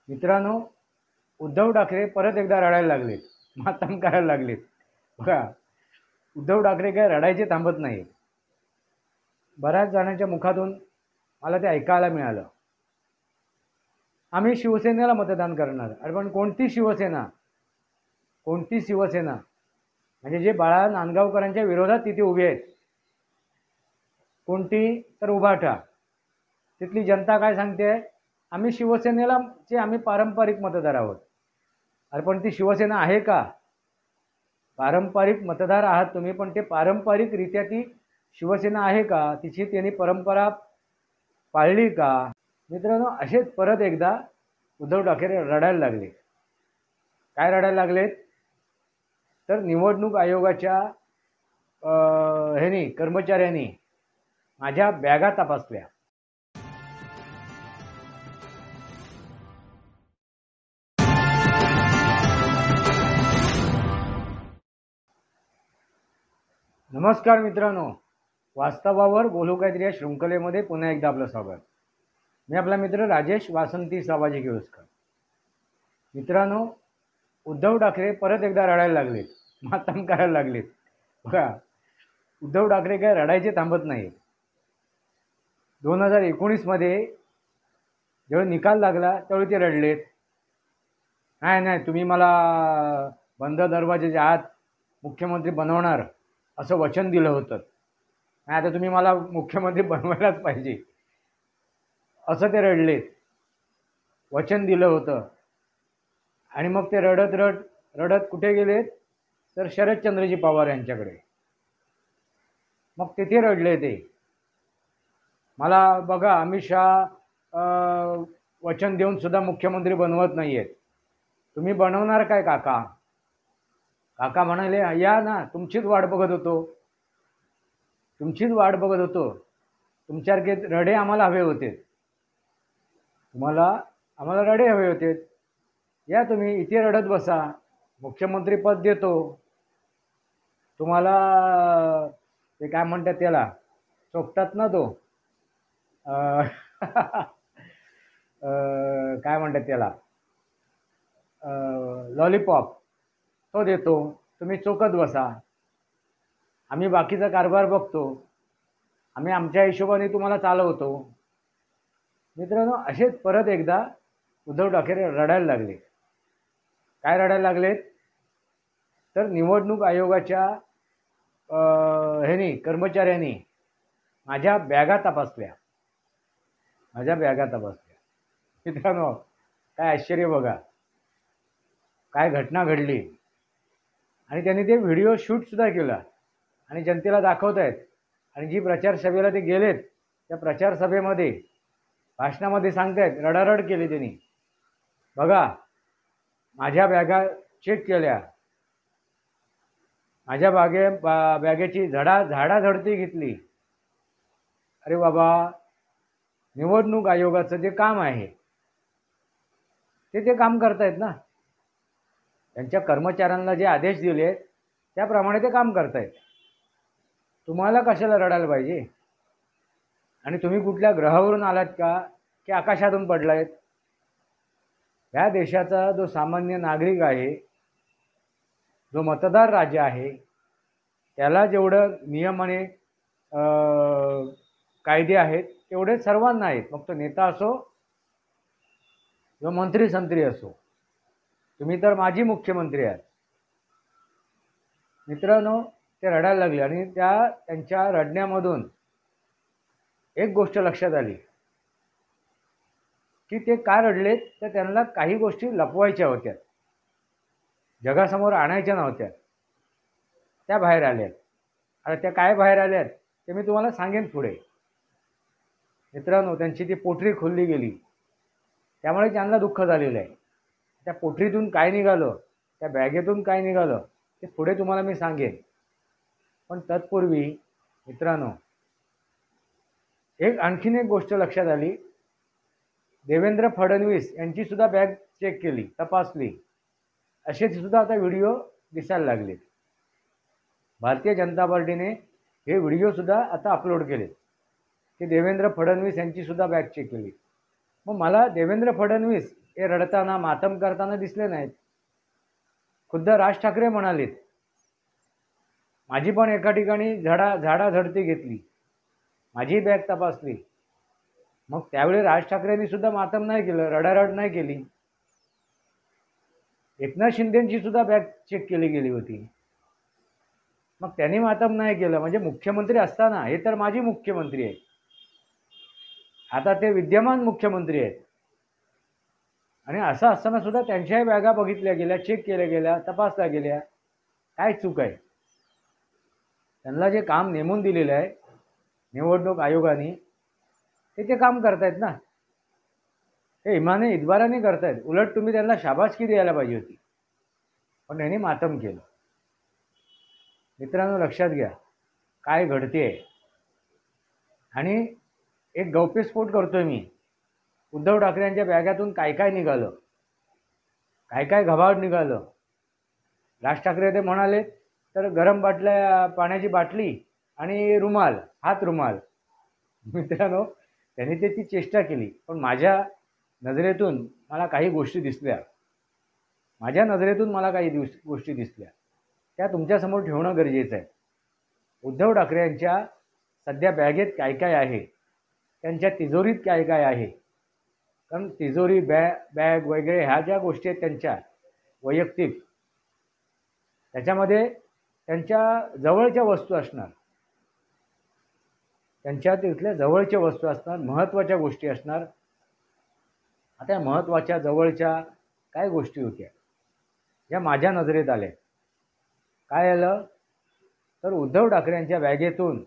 मित्रांनो, उद्धव ठाकरे परत एकदा रडायला लागलेत, मातम करायला लागलेत. बघा, उद्धव ठाकरे काय रडायचे थांबत नाही. बऱ्याच जणांच्या मुखातून मला ते ऐकायला मिळालं, आम्ही शिवसेनेला मतदान करणार. अरे पण कोणती शिवसेना? कोणती शिवसेना? म्हणजे जे बाळा नांदगावकरांच्या विरोधात तिथे उभे आहेत. कोणती? तर उभाटा. तिथली जनता काय सांगते? आम्ही शिवसेनेला आम्ही पारंपरिक मतदार आहोत. अरे पण ती शिवसेना आहे का? पारंपरिक मतदार आहात तुम्ही, पण ते पारंपरिकरित्या ती शिवसेना आहे का? तिची त्यांनी परंपरा पाळली का? मित्रांनो, असेच परत एकदा उद्धव ठाकरे रडायला लागले. काय रडायला लागलेत? तर निवडणूक आयोगाच्या कर्मचाऱ्यांनी माझ्या बॅगा तपासल्या. नमस्कार मित्रांनो, वास्तवावर बोलू काहीतरी या शृंखलेमध्ये पुन्हा एकदा आपलं स्वागत. मी आपला मित्र राजेश वासंती साबाजी केळुसकर. मित्रांनो, उद्धव ठाकरे परत एकदा रडायला लागलेत, मातम करायला लागलेत. बघा, उद्धव ठाकरे काय रडायचे थांबत नाही. 2019मध्ये जेव्हा निकाल लागला त्यावेळी ते रडलेत. नाही तुम्ही मला बंद दरवाजाच्या आत मुख्यमंत्री बनवणार असं वचन दिलं होतं. नाही, आता तुम्ही मला मुख्यमंत्री बनवायलाच पाहिजे असं ते रडलेत. वचन दिलं होतं. आणि मग ते रडत कुठे गेलेत? तर शरदचंद्रजी पवार यांच्याकडे. मग तिथे रडले ते. मला बघा, अमित शहा वचन देऊन सुद्धा मुख्यमंत्री बनवत नाहीयेत. तुम्ही बनवणार काय काका? काका म्हणाले, या ना, तुमचीच वाट बघत होतो. तुमच्यासारखे रडे आम्हाला हवे होते. आम्हाला रडे हवे होते. या तुम्ही इथे रडत बसा, मुख्यमंत्री पद देतो तुम्हाला. ते काय म्हणतात त्याला, चोपतात ना तो काय म्हणतात त्याला, लॉलीपॉप, तो देतो. तुम्ही चोकत बसा, आम्ही बाकीचा कारभार बघतो, आम्ही आमच्या हिशोबाने तुम्हाला चालवतो. मित्रांनो, असेच परत एकदा उद्धव ठाकरे रडायला लागले. काय रडायला लागलेत? तर निवडणूक आयोगाच्या कर्मचाऱ्यांनी माझ्या बॅगा तपासल्या. मित्रांनो, काय आश्चर्य बघा, काय घटना घडली. आणि त्यांनी ते व्हिडिओ शूट सुद्धा केला आणि जनतेला दाखवत आहेत. आणि जी प्रचार सभेला ते गेलेत, त्या प्रचार सभेमध्ये भाषणामध्ये सांगतायत, रडारड केली त्यांनी. बघा, माझ्या बॅगा चेक केल्या, माझ्या बॅगेची झाडाझडती घेतली. अरे बाबा, निवडणूक आयोगाचं जे काम आहे ते काम करतायत ना. त्यांच्या कर्मचाऱ्यांना जे आदेश दिले त्याप्रमाणे ते काम करतायत. तुम्हाला कशाला रडायला पाहिजे? आणि तुम्ही कुठल्या ग्रहावरून आलात का की आकाशातून पडलायत? या देशाचा जो सामान्य नागरिक आहे, जो मतदार राजा आहे, त्याला जेवढं नियम आणि कायदे आहेत तेवढे सर्वांना आहेत. मग तो नेता असो किंवा मंत्री संत्री असो. तुम्ही तर माजी मुख्यमंत्री आहात. मित्रांनो, ते रडायला लागले. आणि त्यांच्या रडण्यामधून एक गोष्ट लक्षात आली की ते का रडलेत, तर त्यांना काही गोष्टी लपवायच्या होत्या, जगासमोर आणायच्या नव्हत्या. त्या बाहेर आल्यात. आता त्या काय बाहेर आल्यात ते मी तुम्हाला सांगेन पुढे. मित्रांनो, त्यांची ती पोटरी खोलली गेली, त्यामुळे त्यांना दुःख झालेलं आहे. त्या पोटरीतून काय निघालं, त्या बॅगेतून काय निघालं ते पुढे तुम्हाला मी सांगेन. पण तत्पूर्वी मित्रांनो, आणखीन एक गोष्ट लक्षात आली. देवेंद्र फडणवीस यांची सुद्धा बॅग चेक केली, तपासली. असे सुद्धा आता व्हिडिओ दिसायला लागले. भारतीय जनता पार्टीने हे व्हिडिओ सुद्धा आता अपलोड केले की देवेंद्र फडणवीस यांची सुद्धा बॅग चेक केली. मग मला देवेंद्र फडणवीस हे रडताना मातम करताना दिसले नाहीत. खुद्द राज ठाकरे म्हणालेत, माझी पण एका ठिकाणी झाडाझडती घेतली, माझी बॅग तपासली. मग त्यावेळी राज ठाकरेंनी सुद्धा मातम नाही केलं, रडारड नाही केली. एकनाथ शिंदेची सुद्धा बॅग चेक केली गेली होती, मग त्यांनी मातम नाही केलं. म्हणजे मुख्यमंत्री असताना, हे तर माजी मुख्यमंत्री आहेत, आता ते विद्यमान मुख्यमंत्री आहेत, आणि असं असताना सुद्धा त्यांच्याही बॅगा बघितल्या गेल्या, चेक केल्या गेल्या, तपासल्या गेल्या. काय चूक आहे? त्यांना जे काम नेमून दिलेलं आहे निवडणूक आयोगाने, ते काम करतायत ना, ते इमाने इतबाराने करतायत. उलट तुम्ही त्यांना शाबासकी द्यायला पाहिजे होती, पण त्यांनी मातम केलं. मित्रांनो, लक्षात घ्या काय घडते. आणि एक गौप्यस्फोट करतोय मी. उद्धव ठाकरे यांच्या बॅगातून काय काय निघालं, काय काय घबाड निघालं. राज ठाकरे ते म्हणाले तर गरम पाण्याची बाटली आणि रुमाल, हात रुमाल. मित्रांनो, त्यांनी ती चेष्टा केली, पण माझ्या नजरेतून मला काही गोष्टी दिसल्या, गोष्टी दिसल्या, त्या तुमच्यासमोर ठेवणं गरजेचं आहे. उद्धव ठाकरे यांच्या सध्या बॅगेत काय काय आहे, त्यांच्या तिजोरीत काय काय आहे. कारण तिजोरी, बॅग वगैरे ह्या ज्या गोष्टी आहेत त्यांच्या वैयक्तिक, त्याच्यामध्ये त्यांच्या जवळच्या वस्तू असणार, त्यांच्या तिथल्या जवळच्या वस्तू असणार, महत्त्वाच्या गोष्टी असणार. आता महत्त्वाच्या जवळच्या काय गोष्टी होत्या ज्या माझ्या नजरेत आल्या. काय आलं तर उद्धव ठाकरे यांच्या बॅगेतून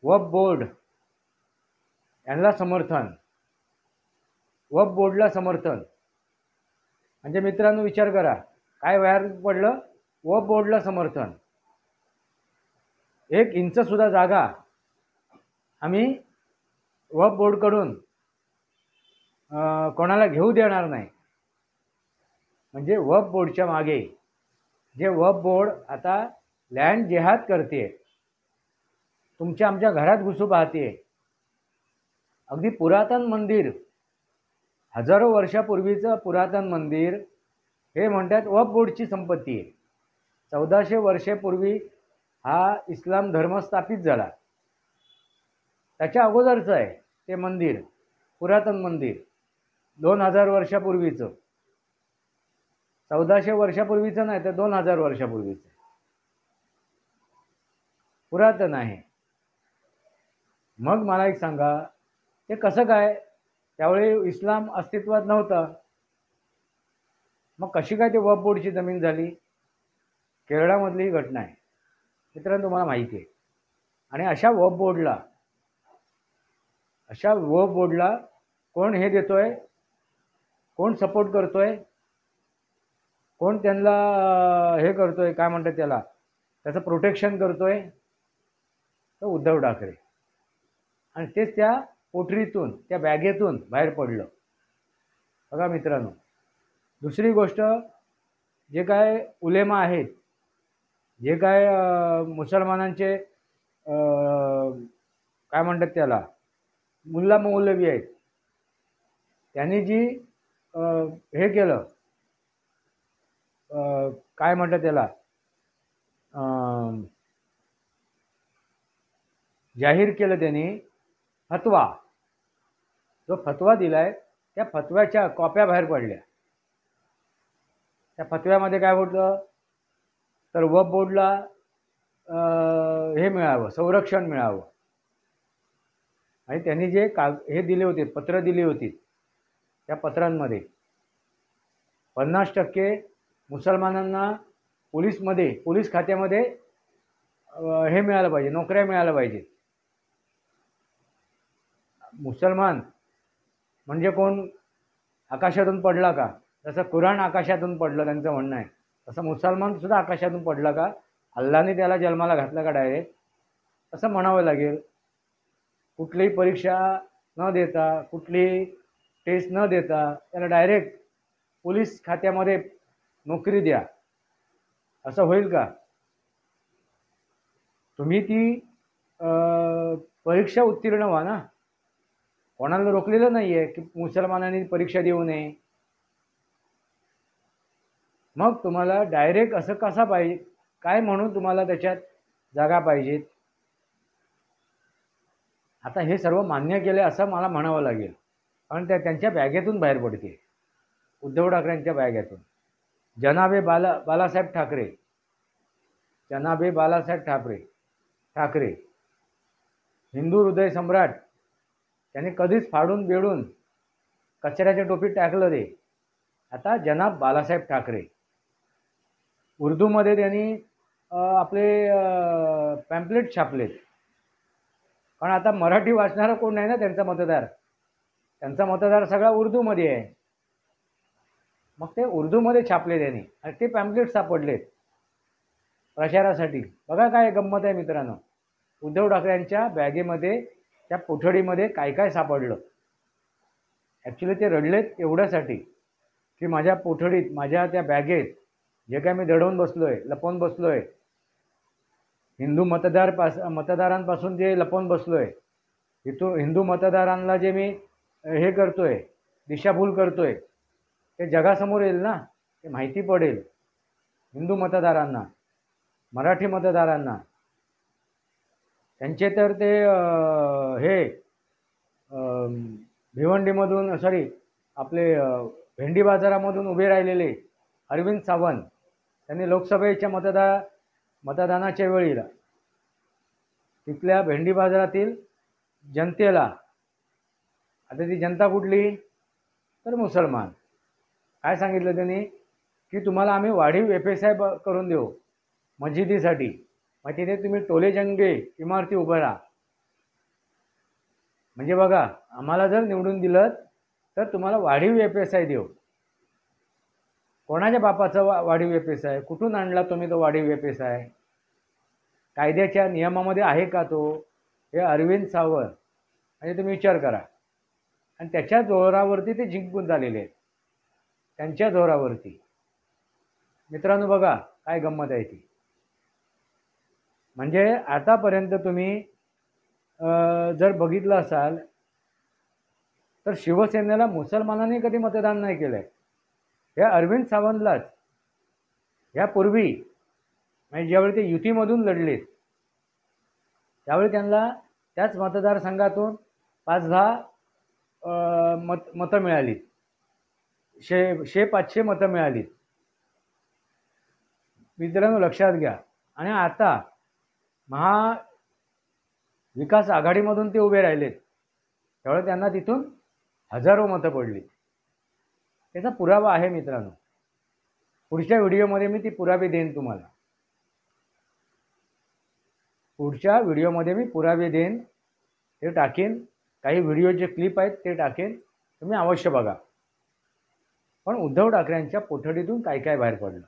वक्फ बोर्ड यांना समर्थन, वक्फ बोर्डला समर्थन. म्हणजे मित्रांनो विचार करा, काय बाहेर पडलं? वक्फ बोर्डला समर्थन. 1 इंच सुद्धा जागा आम्ही वक्फ बोर्डकडून कोणाला घेऊ देणार नाही. म्हणजे वक्फ बोर्डच्या मागे जे वक्फ बोर्ड आता लँड जेहाद करते, तुमच्या आमच्या घरात घुसू पाहते. अगदी पुरातन मंदिर, हजारो वर्षापूर्वीचं पुरातन मंदिर, हे म्हणतात वक्फ बोर्डची संपत्ती आहे. 1400 वर्षापूर्वी हा इस्लाम धर्म स्थापित झाला, त्याच्या अगोदरचं आहे ते मंदिर, पुरातन मंदिर, 2000 वर्षापूर्वीचं. 1400 वर्षापूर्वीचं नाही तर 2000 वर्षापूर्वीचं पुरातन आहे. मग मला एक सांगा, ते कसं काय? त्यावेळी इस्लाम अस्तित्वात नव्हता, मग कशी काय ते वक्फ बोर्डची जमीन झाली? केरळामधली ही घटना आहे मित्रांनो, तुम्हाला माहिती आहे. आणि अशा वक्फ बोर्डला कोण हे देतोय, कोण सपोर्ट करतोय, कोण त्यांना हे करतोय, काय म्हणतात त्याला, त्याचं प्रोटेक्शन करतोय? तर उद्धव ठाकरे. आणि तेच त्या पोटरीतून, त्या बॅगेतून बाहेर पडलं. बघा मित्रांनो, दुसरी गोष्ट, जे काय उलेमा आहेत, जे काय मुसलमानांचे काय म्हणतात त्याला, मुल्ला मौलवी आहेत, त्यांनी जी हे केलं, काय म्हणतात त्याला, जाहीर केलं त्यांनी फतवा, जो फतवा दिलाय त्या फतव्याच्या कॉप्या बाहेर पडल्या. त्या फतव्यामध्ये काय होतं तर वक्फ बोर्डला हे मिळावं, संरक्षण मिळावं. आणि त्यांनी जे हे दिले होते, पत्र दिली होती, त्या पत्रांमध्ये 50% मुसलमानांना पोलीस खात्यामध्ये हे मिळालं पाहिजे, नोकऱ्या मिळाल्या पाहिजे. मुसलमान म्हणजे कोण आकाशातून पडला का? जसं कुराण आकाशातून पडलं त्यांचं म्हणणं आहे, तसं मुसलमान सुद्धा आकाशातून पडला का? अल्लाने त्याला जन्माला घातला का डायरेक्ट? असं म्हणावं लागेल. कुठलीही परीक्षा न देता, कुठलीही टेस्ट न देता त्याला डायरेक्ट पोलीस खात्यामध्ये नोकरी द्या, असं होईल का? तुम्ही ती परीक्षा उत्तीर्ण व्हा ना. कोणाला रोखलेलं नाही आहे की मुसलमानांनी परीक्षा देऊ नये, मग तुम्हाला डायरेक्ट असं कसा पाहिजे, काय म्हणून तुम्हाला त्याच्यात जागा पाहिजेत. आता हे सर्व मान्य केले असं मला म्हणावं लागेल, कारण त्यांच्या बॅगेतून बाहेर पडते, उद्धव ठाकरेंच्या बॅगेतून. जनाबे बालासाहेब ठाकरे, जनाबे बालासाहेब ठाकरे हिंदू हृदय सम्राट, त्याने कधीच फाडून बेडून कचऱ्याच्या टोपीत टाकलं ते. आता जनाब बालासाहेब ठाकरे, उर्दूमध्ये त्यांनी आपले पॅम्पलेट छापलेत, कारण आता मराठी वाचणारा कोण नाही ना त्यांचा मतदार सगळा उर्दूमध्ये आहे. मग ते उर्दूमध्ये छापले त्यांनी आणि ते पॅम्पलेट सापडलेत प्रचारासाठी. बघा काय गंमत आहे मित्रांनो, उद्धव ठाकरेंच्या बॅगेमध्ये, त्या कोठडीमध्ये काय काय सापडलं. ॲक्च्युली ते रडलेत एवढ्यासाठी की माझ्या कोठडीत, माझ्या त्या बॅगेत जे काय मी दडवून बसलोय, लपवून बसलोय, हिंदू मतदारांपासून जे लपवून बसलोय, हिंदू मतदारांना जे मी हे करतोय, दिशाभूल करतोय, ते जगासमोर येईल ना, ते माहिती पडेल हिंदू मतदारांना, मराठी मतदारांना. त्यांचे तर ते हे भिवंडीमधून आपले भेंडी बाजारामधून उभे राहिलेले अरविंद सावंत, त्यांनी लोकसभेच्या मतदानाच्या वेळीला तिथल्या भेंडी बाजारातील जनतेला, आता ती जनता कुठली तर मुसलमान, काय सांगितलं त्यांनी की तुम्हाला आम्ही वाढीव FSI करून देऊ मस्जिदीसाठी, मग तिथे तुम्ही टोले जंगे इमारती उभं राहा. म्हणजे बघा, आम्हाला जर निवडून दिलं तर तुम्हाला वाढीव FSI देऊ. कोणाच्या बापाचा वाढीव FSI, कुठून आणला तुम्ही तो वाढीव FSI, कायद्याच्या नियमामध्ये आहे का तो? हे अरविंद सावंत, म्हणजे तुम्ही विचार करा. आणि त्याच्या जोरावरती ते जिंकून झालेले आहेत, त्यांच्या जोरावरती. मित्रांनो बघा काय गंमत आहे ती. म्हणजे आतापर्यंत तुम्ही जर बघितलं असाल तर शिवसेनेला मुसलमानांनी कधी मतदान नाही केलं आहे. या अरविंद सावंतलाच यापूर्वी, म्हणजे ज्यावेळी ते युतीमधून लढलेत त्यावेळी त्यांना त्याच मतदारसंघातून 5-10 मतं मिळाली, 500 मतं मिळाली. मित्रांनो लक्षात घ्या. आणि आता महाविकास आघाडीमधून ते उभे राहिलेत, त्यावेळी त्यांना तिथून हजारो मतं पडली. त्याचा पुरावा आहे मित्रांनो. पुढच्या व्हिडिओमध्ये मी ती पुरावे देईन तुम्हाला, पुढच्या व्हिडिओमध्ये मी पुरावे देईन, ते टाकेन. काही व्हिडिओचे क्लिप आहेत ते टाकेन, तुम्ही अवश्य बघा. पण उद्धव ठाकरेंच्या कोठडीतून काय काय बाहेर पडलं.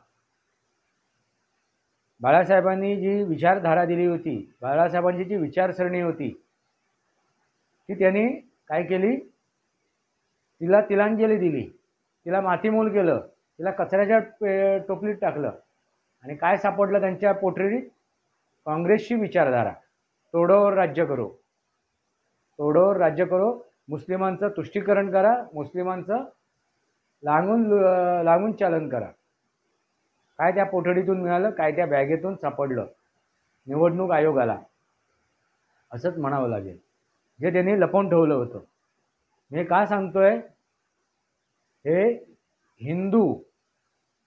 बाळासाहेबांनी जी विचारधारा दिली होती, बाळासाहेबांची जी विचारसरणी होती, ती त्यांनी काय केली, तिला तिलांजली दिली, तिला मातीमोल केलं, तिला कचऱ्याच्या टोपलीत टाकलं. आणि काय सापडलं त्यांच्या पोटरीत? काँग्रेसची विचारधारा, तोडोवर राज्य करो, तोडोवर राज्य करो, मुस्लिमांचं तुष्टीकरण करा, मुस्लिमांचं लागून चालन करा. काय त्या पोटडीतून मिळालं, काय त्या बॅगेतून सापडलं निवडणूक आयोगाला, असंच म्हणावं लागेल, जे त्यांनी लपवून ठेवलं होतं. मी का सांगतोय, हे हिंदू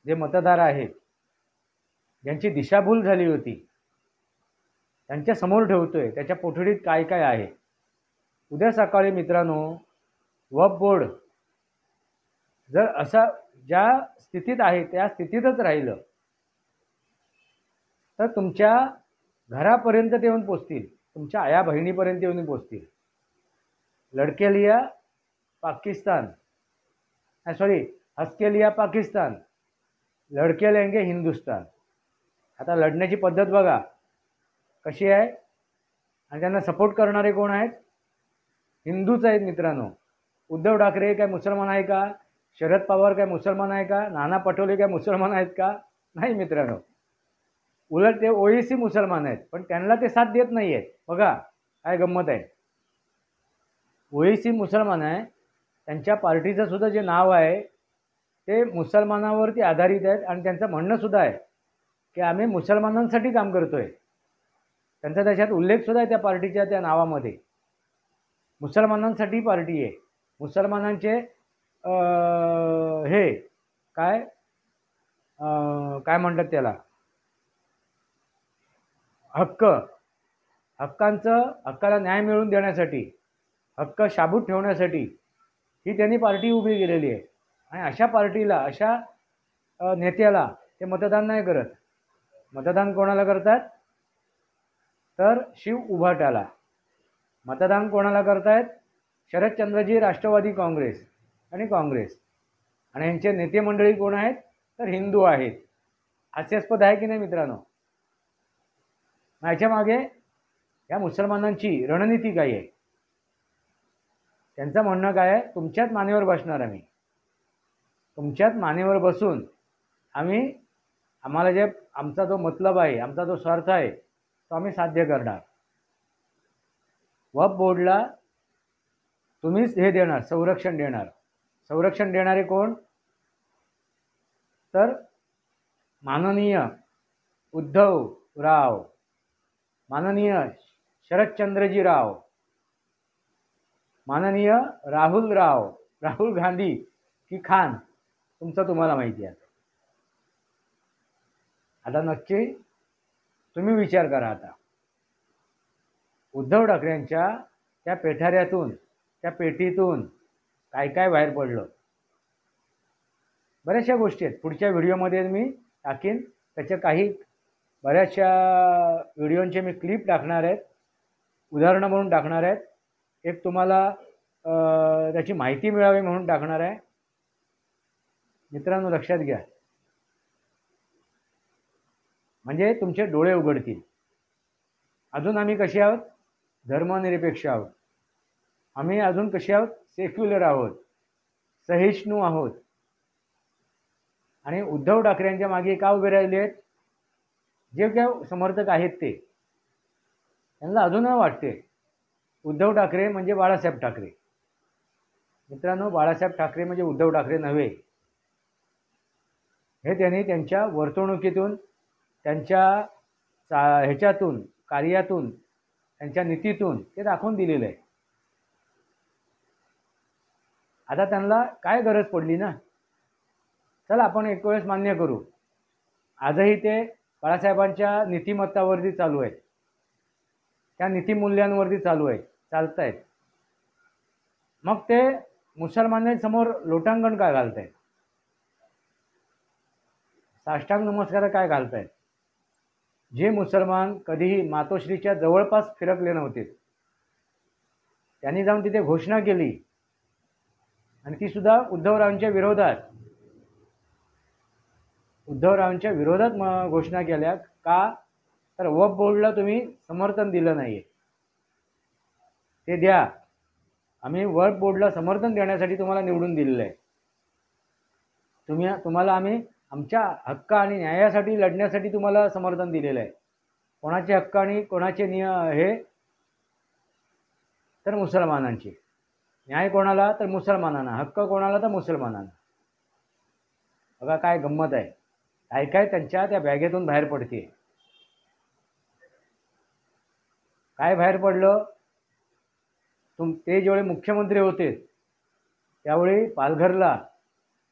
जे मतदार आहेत, ज्यांची दिशाभूल झाली होती, त्यांच्या समोर ठेवतोय त्याच्या पोटडीत काय काय आहे. उद्या सकाळी मित्रांनो वक्फ बोर्ड जर असा ज्या स्थितीत आहे त्या स्थितीतच राहिलं तर तुमच्या घरापर्यंत ते येऊन पोचतील, तुमच्या आया बहिणीपर्यंत येऊन पोचतील. लडके लिया पाकिस्तान, हंस के लिया पाकिस्तान, लडके लेंगे हिंदुस्तान. आता लढण्याची पद्धत बघा कशी आहे. आणि त्यांना सपोर्ट करणारे कोण आहेत? हिंदूच आहेत मित्रांनो. उद्धव ठाकरे काय मुसलमान आहे का? शरद पवार काय मुसलमान आहे का? नाना पटोले काय मुसलमान आहेत का? नाही मित्रांनो. उलट ते OIC मुसलमान आहेत, पण त्यांना ते साथ देत नाही आहेत. बघा काय गंमत आहे. OIC मुसलमान आहे, त्यांच्या पार्टीचं सुद्धा जे नाव आहे ते मुसलमानावरती आधारित आहेत आणि त्यांचं म्हणणंसुद्धा आहे की आम्ही मुसलमानांसाठी काम करतो आहे. त्यांचा त्याच्यात उल्लेखसुद्धा आहे त्या पार्टीच्या त्या नावामध्ये. मुसलमानांसाठी पार्टी आहे. मुसलमानांचे हे काय काय म्हणतात त्याला, हक्काला न्याय मिळवून देण्यासाठी, हक्क शाबूत ठेवण्यासाठी ही त्यांनी पार्टी उभी केलेली आहे. आणि अशा पार्टीला, अशा नेत्याला ते मतदान नाही करत. मतदान कोणाला करतात तर शिव उभाटाला. मतदान कोणाला करतायत? शरदचंद्रजी, राष्ट्रवादी काँग्रेस आणि काँग्रेस. आणि यांचे नेते मंडळी कोण आहेत तर हिंदू आहेत. हास्यास्पद आहे की नाही मित्रांनो? याच्या मागे या मुसलमानांची रणनीती काय आहे? त्यांचं म्हणणं काय आहे? तुमच्याच मानेवर बसणार आम्ही. तुमच्याच मानेवर बसून आम्हाला जे आमचा जो मतलब आहे, आमचा जो स्वार्थ आहे तो आम्ही साध्य करणार. वक्फ बोर्डला तुम्हीच हे देणार, संरक्षण देणार. संरक्षण देणारे कोण तर माननीय उद्धवराव, माननीय शरदचंद्रजी राव, माननीय राहुल गांधी की खान, तुमचं तुम्हाला माहिती आहे. आता नक्की तुम्ही विचार करा. आता उद्धव ठाकरेंच्या त्या पेठाऱ्यातून, त्या पेटीतून काय काय बाहेर पडलं. बऱ्याचशा गोष्टी आहेत, पुढच्या व्हिडिओमध्ये मी टाकीन. त्याच्या काही बऱ्याचशा व्हिडिओंचे मी क्लिप टाकणार आहेत, उदाहरणं म्हणून टाकणार आहेत. एक तुम्हाला त्याची माहिती मिळावी म्हणून टाकणार आहे. मित्रांनो लक्षात घ्या, म्हणजे तुमचे डोळे उघडतील. अजून आम्ही कसे आहोत? धर्मनिरपेक्ष आहोत. आम्ही अजून कसे आहोत? सेक्युलर आहोत, सहिष्णू आहोत. आणि उद्धव ठाकरेंच्या मागे का उभे राहिले आहेत? जे काय समर्थक आहेत ते, त्यांना अजूनही वाटते उद्धव ठाकरे म्हणजे बाळासाहेब ठाकरे. मित्रांनो, बाळासाहेब ठाकरे म्हणजे उद्धव ठाकरे नव्हे. हे त्यांनी त्यांच्या वर्तणुकीतून, त्यांच्या ह्याच्यातून, कार्यातून, त्यांच्या नीतीतून ते दाखवून दिलेलं आहे. आता त्यांना काय गरज पडली ना? चला आपण एक वेळेस मान्य करू, आजही ते बाळासाहेबांच्या नीतिमत्तावरती चालू आहेत, त्या नीतिमूल्यांवरती चालत आहेत. मग ते मुसलमानांसमोर लोटांगण काय घालतायत? साष्टांग नमस्कार काय घालतायत? जे मुसलमान कधीही मातोश्रीच्या जवळपास फिरकले नव्हते, त्यांनी जाऊन तिथे घोषणा केली, आणि ती सुद्धा उद्धवरावांच्या विरोधात घोषणा केल्या. का तर वक्फ बोर्डला तुम्ही समर्थन दिलं नाही. ते द्या, आम्ही वक्फ बोर्डला समर्थन देण्यासाठी तुम्हाला निवडून दिलेलं आहे. तुम्हाला आम्ही आमच्या हक्क आणि न्यायासाठी लढण्यासाठी तुम्हाला समर्थन दिलेलं आहे. कोणाचे हक्क आणि कोणाचे हे तर मुसलमानांचे. न्याय कोणाला तर मुसलमानांना, हक्क कोणाला तर मुसलमानांना. बघा काय गंमत आहे, काय काय त्यांच्या त्या बॅगेतून बाहेर पडते. काय बाहेर पडलं? ते ज्यावेळी मुख्यमंत्री होते त्यावेळी पालघरला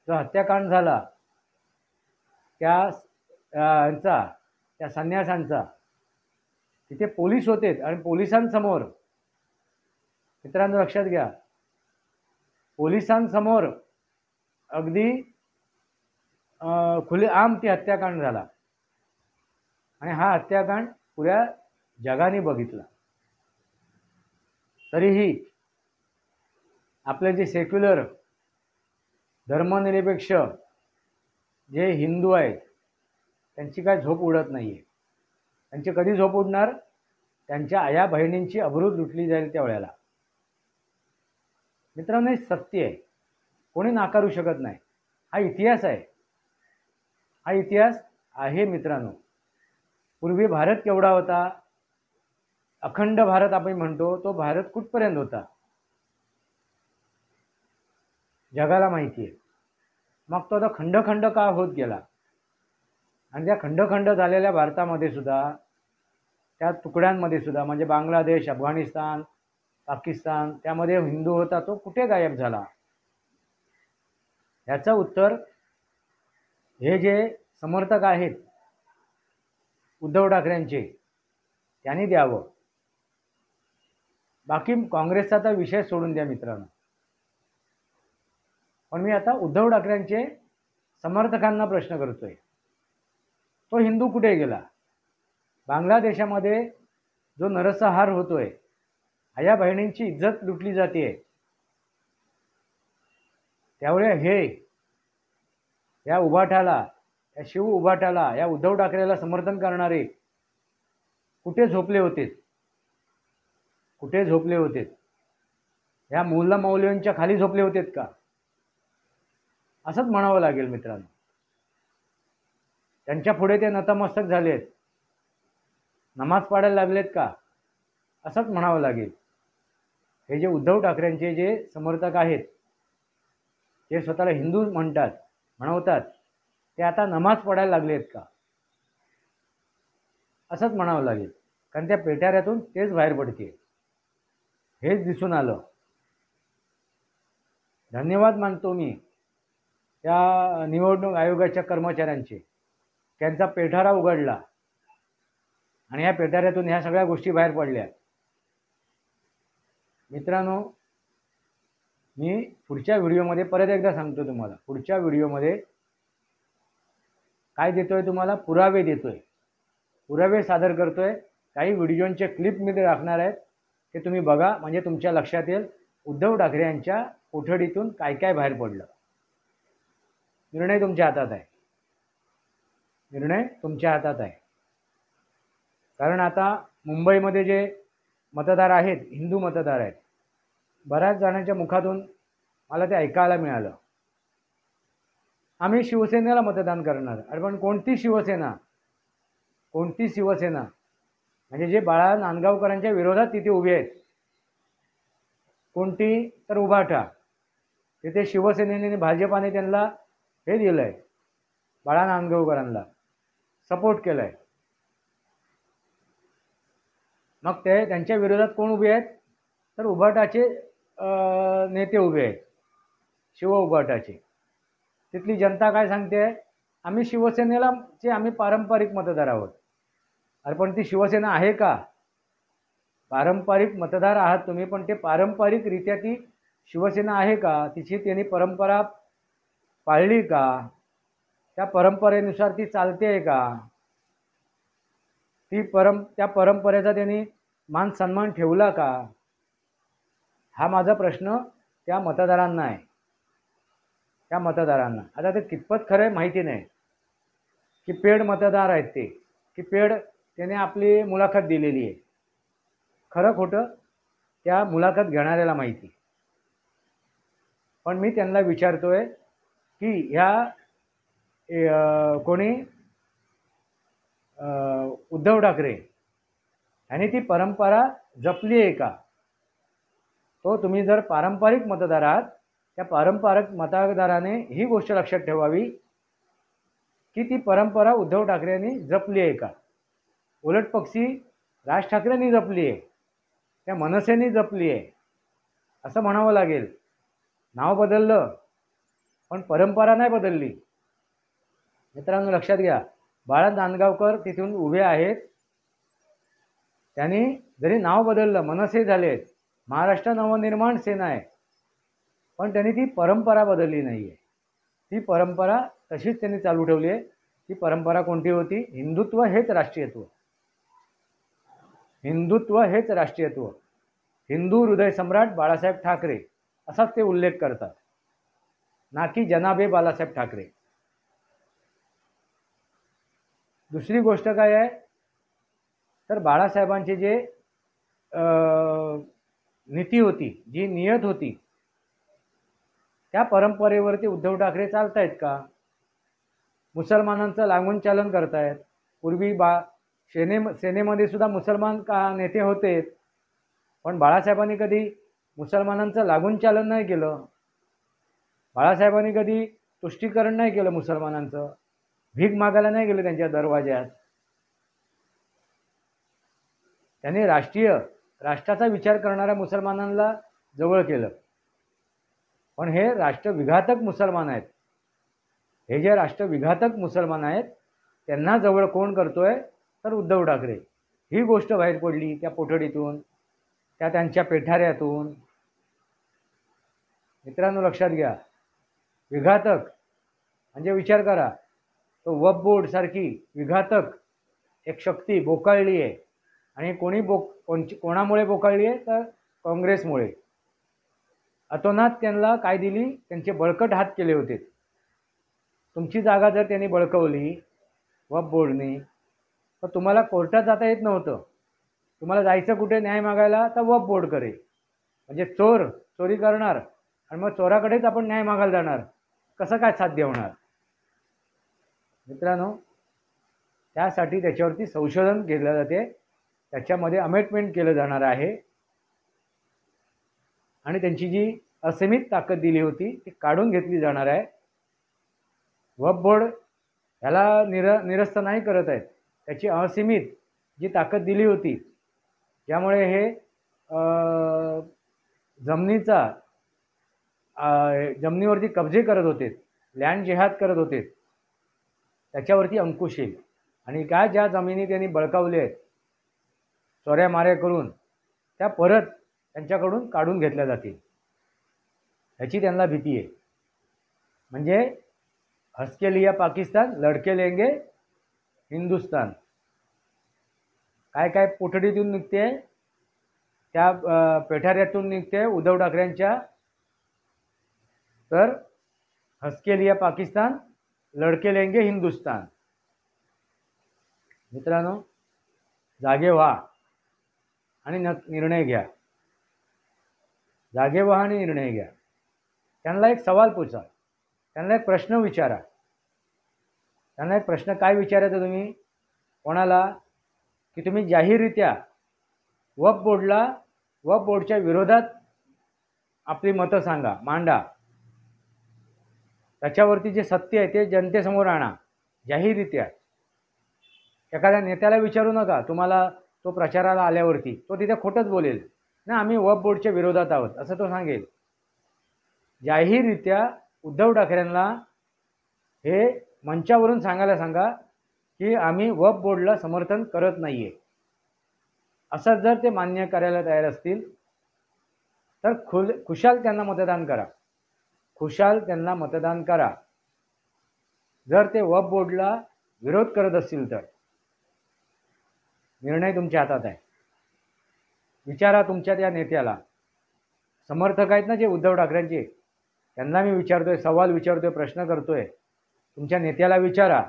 जो हत्याकांड झाला, त्या संन्यासांचा, तिथे पोलीस होते आणि पोलिसांसमोर, मित्रांनो लक्षात घ्या, पोलिसांसमोर अगदी खुलेआम ती हत्याकांड झाला. आणि हा हत्याकांड पुऱ्या जगाने बघितला. तरीही आपले जे सेक्युलर, धर्मनिरपेक्ष जे हिंदू आहेत त्यांची काय झोप उडत नाही आहे. त्यांची कधी झोप उडणार? त्यांच्या आया बहिणींची अब्रू लुटली जाईल त्या वेळेला. मित्रांनो, हे सत्य आहे, कोणी नाकारू शकत नाही. हा इतिहास आहे, हा इतिहास आहे मित्रांनो. पूर्वी भारत केवढा होता? अखंड भारत आपण म्हणतो, तो भारत कुठपर्यंत होता जगाला माहिती आहे. मग तो आता खंड का होत गेला. आणि त्या खंड झालेल्या भारतामध्ये सुद्धा, त्या तुकड्यांमध्ये सुद्धा, म्हणजे बांगलादेश, अफगाणिस्तान, पाकिस्तान, त्यामध्ये हिंदू होता तो कुठे गायब झाला. याचं उत्तर हे जे समर्थक आहेत उद्धव ठाकरेंचे त्यांनी द्यावं. बाकी काँग्रेसचा तर विषय सोडून द्या मित्रांनो. पण मी आता उद्धव ठाकरेंचे समर्थकांना प्रश्न करतोय, तो हिंदू कुठे गेला. बांगलादेशामध्ये जो नरसंहार होतोय, आया बहिणींची इज्जत लुटली जाते, त्यामुळे हे या उभाटाला, या शिव उभाटाला, या उद्धव ठाकरेला समर्थन करणारे कुठे झोपले होते, कुठे झोपले होते. या मुल्ला मौलवींच्या खाली झोपले होतेत का, असंच म्हणावं लागेल मित्रांनो. त्यांच्या पुढे ते नतमस्तक झालेत, नमाज पाडायला लागलेत का, असंच म्हणावं लागेल. हे जे उद्धव ठाकरेंचे जे समर्थक आहेत, जे स्वतःला हिंदू म्हणवतात, ते आता नमाज पडायला लागलेत का, असंच म्हणावं लागेल. कारण त्या पेटाऱ्यातून तेच बाहेर पडते, हेच दिसून आलं. धन्यवाद मानतो मी त्या निवडणूक आयोगाच्या कर्मचाऱ्यांचे, त्यांचा पेठारा उघडला आणि या पेटाऱ्यातून ह्या सगळ्या गोष्टी बाहेर पडल्या. मित्रांनो, मी पुढच्या व्हिडिओमध्ये परत एकदा सांगतो तुम्हाला, पुढच्या व्हिडिओमध्ये काय देतोय तुम्हाला, पुरावे देतोय, पुरावे सादर करतोय. काही व्हिडिओंचे क्लिप मी राखणार आहेत, ते तुम्ही बघा, म्हणजे तुमच्या लक्षात येईल उद्धव ठाकरे यांच्या कोठडीतून काय काय बाहेर पडलं. निर्णय तुमच्या हातात आहे, निर्णय तुमच्या हातात आहे. कारण आता मुंबईमध्ये जे मतदार आहेत, हिंदू मतदार आहेत, बऱ्याच जणांच्या मुखातून मला ते ऐकायला मिळालं, आम्ही शिवसेनेला मतदान करणार. अरे पण कोणती शिवसेना, कोणती शिवसेना, म्हणजे जे बाळा नांदगावकरांच्या विरोधात तिथे उभे आहेत, कोणती, तर उभाटा. तिथे शिवसेनेने, भाजपाने त्यांना हे दिलं आहे, बाळा नांदगावकरांना सपोर्ट केला आहे. मग ते त्यांच्या विरोधात कोण उभे आहेत, तर उभाटाचे नेते उभे आहेत, शिव उभाटाचे. तिथली जनता काय सांगते, आम्ही शिवसेनेलाचे आम्ही पारंपरिक मतदार आहोत. अरे पण ती शिवसेना आहे का, पारंपरिक मतदार आहात तुम्ही, पण ते पारंपरिकरित्या ती शिवसेना आहे का, तिची त्यांनी परंपरा पाळली का, त्या परंपरेनुसार ती चालते आहे का, त्या परंपरेचा त्यांनी मान सन्मान ठेवला का, हा माझा प्रश्न त्या मतदारांना आहे, त्या मतदारांना. आता ते कितपत खरं आहे माहिती नाही, की पेड मतदार आहेत ते, की पेड त्याने आपली मुलाखत दिलेली आहे, खरं खोटं त्या मुलाखत घेणाऱ्याला माहिती. पण मी त्यांना विचारतोय की ह्या कोणी उद्धव ठाकरे यांनी ती परंपरा जपली आहे का. तो तुम्ही जर पारंपरिक मतदार आहात, त्या पारंपरिक मतदाराने ही गोष्ट लक्षात ठेवावी की ती परंपरा उद्धव ठाकरेंनी जपली आहे का. उलट पक्षी राज ठाकरेंनी जपली आहे, त्या मनसेने जपली आहे असं म्हणावं लागेल. नाव बदललं पण परंपरा नाही बदलली. मित्रांनो लक्षात घ्या, बाळा नांदगावकर तिथून उभे आहेत, त्यांनी जरी नाव बदललं, मनसे झालेत, महाराष्ट्र नवनिर्माण सेना आहे, पण त्यांनी ती परंपरा बदलली नाही आहे. ती परंपरा तशीच त्यांनी चालू ठेवली आहे. ती परंपरा कोणती होती, हिंदुत्व हेच राष्ट्रीयत्व, हिंदुत्व हेच राष्ट्रीयत्व, हिंदू हृदय सम्राट बाळासाहेब ठाकरे असाच ते उल्लेख करतात, ना की जनाबे बाळासाहेब ठाकरे. दुसरी गोष्ट काय आहे, तर बाळासाहेबांची जे नीती होती, जी नियत होती, त्या परंपरेवरती उद्धव ठाकरे चालतायत का. मुसलमानांचं लागून चालन करतायत. पूर्वी सेनेमध्ये सुद्धा मुसलमान नेते होते, पण बाळासाहेबांनी कधी मुसलमानांचं लागून चालन नाही केलं. बाळासाहेबांनी कधी तुष्टीकरण नाही केलं मुसलमानांचं, भीक मागायला नाही गेले त्यांच्या दरवाज्यात. त्यांनी राष्ट्राचा विचार करणाऱ्या मुसलमानांना जवळ केलं. पण हे राष्ट्रविघातक मुसलमान आहेत. हे जे राष्ट्रविघातक मुसलमान आहेत त्यांना जवळ कोण करतोय? तर उद्धव ठाकरे. ही गोष्ट बाहेर पडली त्या कोठडीतून, त्यांच्या पेठाऱ्यातून. मित्रांनो लक्षात घ्या, विघातक म्हणजे विचार करा, तो वक्फ बोर्ड सारखी विघातक एक शक्ती बोकाळली आहे. आणि कोणामुळे बोकाळली आहे? तर काँग्रेसमुळे. अतोनात त्यांना काय दिली? त्यांचे बळकट हात केले होते. तुमची जागा जर त्यांनी बळकवली वक्फ बोर्डने, तर तुम्हाला कोर्टात जाता येत नव्हतं. तुम्हाला जायचं कुठे न्याय मागायला? तर वक्फ बोर्ड करे. म्हणजे चोरी करणार आणि मग चोराकडेच आपण न्याय मागायला जाणार, कसं काय साध्य होणार? मित्रांनो, त्यासाठी त्याच्यावरती संशोधन केलं जाते, त्याच्यामध्ये अमेंडमेंट केलं जाणार आहे. आणि त्यांची जी असीमित ताकद दिली होती ती काढून घेतली जाणार आहे. वक्फ बोर्ड ह्याला निरस्त नाही करत आहेत. त्याची असीमित जी ताकद दिली होती, ज्यामुळे हे जमिनीवरती कब्जे करत होते, लँड जिहाद करत होते, त्याच्यावरती अंकुश येईल. आणि ज्या जमिनी त्यांनी बळकावल्या आहेत चोऱ्या माऱ्या करून, त्या परत त्यांच्याकडून काढून घेतल्या जातील, ह्याची त्यांना भीती आहे. म्हणजे हंसके लिया पाकिस्तान, लढके लेंगे हिंदुस्तान. काय कोठडीतून निघते? त्या पेठाऱ्यातून निघते उद्धव ठाकरेंच्या. तर हंसके लिया पाकिस्तान, लढके लेंगे हिंदुस्तान. मित्रांनो, जागे व्हा आणि निर्णय घ्या. जागे व्हा आणि निर्णय घ्या. त्यांना एक सवाल पूछा, त्यांना एक प्रश्न विचारा. त्यांना एक प्रश्न काय विचारायचा तुम्ही कोणाला? की तुम्ही जाहीररित्या वक्फ बोर्डच्या विरोधात आपली मतं सांगा, मांडा. त्याच्यावरती जे सत्य आहे ते जनतेसमोर आणा जाहीररित्या. एखाद्या नेत्याला विचारू नका. तुम्हाला तो प्रचाराला आल्यावरती तो तिथे खोटंच बोलेल ना, आम्ही वक्फ बोर्डच्या विरोधात आहोत असं तो सांगेल. जाहीररित्या उद्धव ठाकरेंना हे मंचावरून सांगायला सांगा की आम्ही वक्फ बोर्डला समर्थन करत नाहीये. असं जर ते मान्य करायला तयार असतील तर खुशाल त्यांना मतदान करा. खुशाल त्यांना मतदान करा. जर ते वक्फ बोर्डला विरोध करत असतील तर निर्णय तुमच्या हातात आहे. विचारा तुमच्या त्या नेत्याला. समर्थक आहेत ना जे उद्धव ठाकरेंचे, त्यांना मी विचारतोय, सवाल विचारतोय, प्रश्न करतोय. तुमच्या नेत्याला विचारा.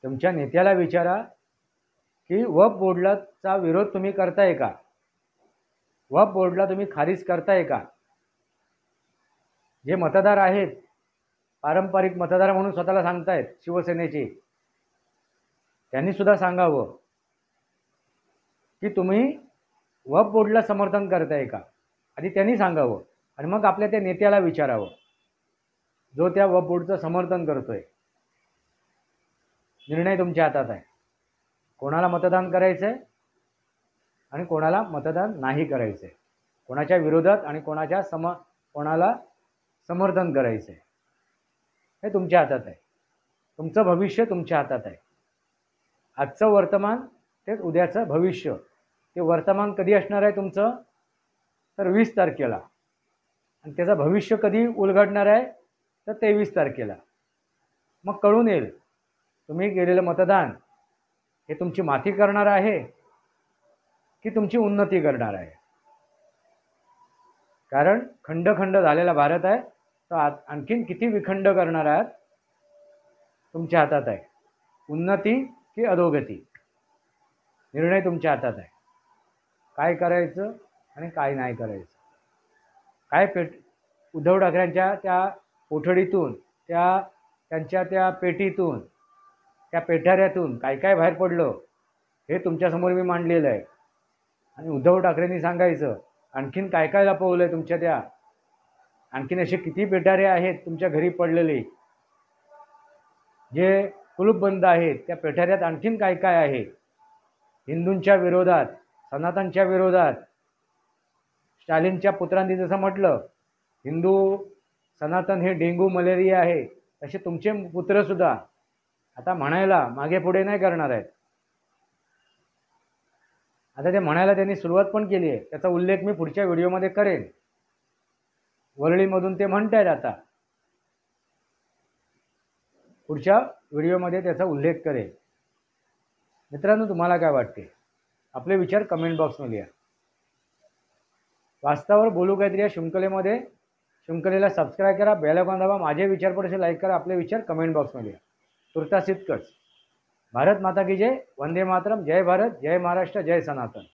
तुमच्या नेत्याला विचारा की वक्फ बोर्डचा विरोध तुम्ही करताय का? वक्फ बोर्डला तुम्ही खारिज करताय का? जे मतदार आहेत, पारंपरिक मतदार म्हणून स्वतःला सांगतायत शिवसेनेचे, त्यांनी सुद्धा सांगावं की तुम्ही वक्फ बोर्डला समर्थन करताय का? आधी त्यांनी सांगावं आणि मग आपल्या त्या नेत्याला विचारावं जो त्या वक्फ बोर्डचं समर्थन करतोय. निर्णय तुमच्या हातात आहे. कोणाला मतदान करायचं आहे आणि कोणाला मतदान नाही करायचं आहे. कोणाच्या विरोधात आणि कोणाला समर्थन करायचं आहे हे तुमच्या हातात आहे. तुमचं भविष्य तुमच्या हातात आहे. आजचं वर्तमान तेच उद्याचं भविष्य. ते वर्तमान कधी असणार आहे तुमचं? तर 20 तारखेला. आणि त्याचं भविष्य कधी उलगडणार आहे? तर 23 तारखेला. मग कळून येईल तुम्ही केलेलं मतदान हे तुमची माती करणार आहे की तुमची उन्नती करणार आहे. कारण खंड झालेला भारत आहे, तर आणखीन किती विखंड करणार आहात तुमच्या हातात आहे. उन्नती की अधोगती निर्णय तुमच्या हातात आहे. काय करायचं आणि काय नाही करायचं. उद्धव ठाकरेंच्या त्या कोठडीतून, त्यांच्या त्या पेटीतून, त्या पेठाऱ्यातून काय बाहेर पडलं हे तुमच्यासमोर मी मांडलेलं आहे. आणि उद्धव ठाकरेंनी सांगायचं आणखीन काय लपवलं आहे तुमच्या त्या आणखीन असे किती पेटारे आहेत तुमच्या घरी पडलेले जे कुलूपबंद आहेत. त्या पेटाऱ्यात आणखीन काय काय आहे? हिंदूंच्या विरोधात, सनातनच्या विरोधात. स्टालिनच्या पुत्रांनी जसं म्हटलं, हिंदू सनातन हे डेंग्यू मलेरिया आहे, तसे तुमचे पुत्रसुद्धा आता म्हणायला मागे पुढे नाही करणार आहेत. आता ते म्हणायला त्यांनी सुरुवात पण केली आहे. त्याचा उल्लेख मी पुढच्या व्हिडिओमध्ये करेन. वरळीमधून ते म्हणतायत आता, पुढच्या व्हिडिओमध्ये त्याचा उल्लेख करेल. मित्रांनो, तुम्हाला काय वाटते? आपले विचार कमेंट बॉक्समध्ये लिहा. वास्तवावर बोलू काहीतरी या शृंखलेमध्ये. शृंखलेला सबस्क्राईब करा, बेल आयकॉन दाबा, माझे विचार पडसे लाईक करा, आपले विचार कमेंट बॉक्समध्ये लिहा. तुर्तास इतकंच. भारत माता की जय. वंदे मातरम. जय भारत, जय महाराष्ट्र, जय सनातन.